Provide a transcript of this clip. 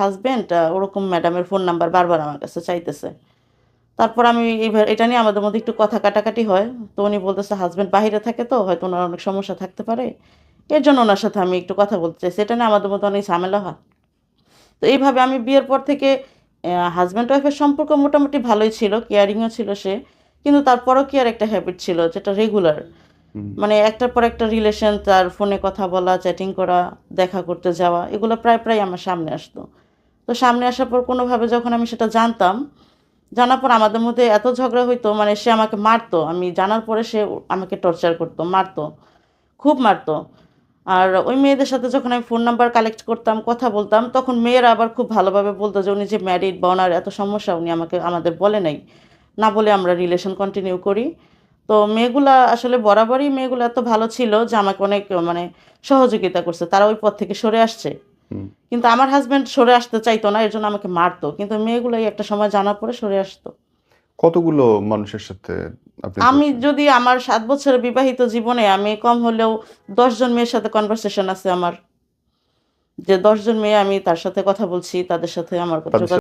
Husband ওরকম ম্যাডামের phone number বারবার আমার কাছে চাইতেছে। তারপর আমি এটা নিয়ে আমাদের মধ্যে একটু কথা কাটাকাটি হয়। তো উনি বলতেছে হাসব্যান্ড বাহিরে থাকে তো হয়তো উনার অনেক সমস্যা থাকতে পারে। এর জন্য উনার সাথে আমি একটু কথা বলতে চাইছি। এটা নিয়ে আমাদের মধ্যে অনেক ঝামেলা হয়। তো এইভাবে আমি বিয়ের পর থেকে হাসব্যান্ড ওয়াইফের সম্পর্ক মোটামুটি ভালোই ছিল, কেয়ারিংও ছিল সে। কিন্তু তারপরেও কি আর একটা হ্যাবিট ছিল যেটা রেগুলার। হুম। মানে একটার পর একটা রিলেশন, তার ফোনে কথা বলা, চ্যাটিং করা, দেখা করতে যাওয়া এগুলো প্রায় আমার সামনে আসতো। তো সামনে আসার পর কোনোভাবে যখন আমি সেটা জানতাম, জানার পর আমাদের মধ্যে এত ঝগড়া হইতো মানে সে আমাকে মারতো। আমি জানার পরে সে আমাকে টর্চার করতো, মারতো, খুব মারতো। আর ওই মেয়েদের সাথে যখন আমি ফোন নাম্বার কালেক্ট করতাম, কথা বলতাম, তখন মেয়েরা আবার খুব ভালোভাবে বলতো যে উনি যে ম্যারিড বা ওনার এত সমস্যা উনি আমাদের বলে নাই। না বলে আমরা রিলেশন কন্টিনিউ করি। তো মেয়েগুলা আসলে বরাবরই মেয়েগুলো এত ভালো ছিল যে আমাকে অনেক মানে সহযোগিতা করছে। তারা ওই পথ থেকে সরে আসছে। হুম। কিন্তু আমার হাসব্যান্ড সরে আসতে চাইতো না, এর জন্য আমাকে মারতো। কিন্তু মেয়েগুলাই একটা সময় জানার পরে সরে আসতো। কতগুলো মানুষের সাথে আপনি আমি করছেন? যদি আমার ৭ বছরের বিবাহিত জীবনে আমি কম হলেও ১০ জন মেয়ের সাথে কনভারসেশন আছে আমার। যে ১০ জন মেয়ে আমি তার সাথে কথা বলছি, তাদের সাথে আমার তাদের যোগাযোগ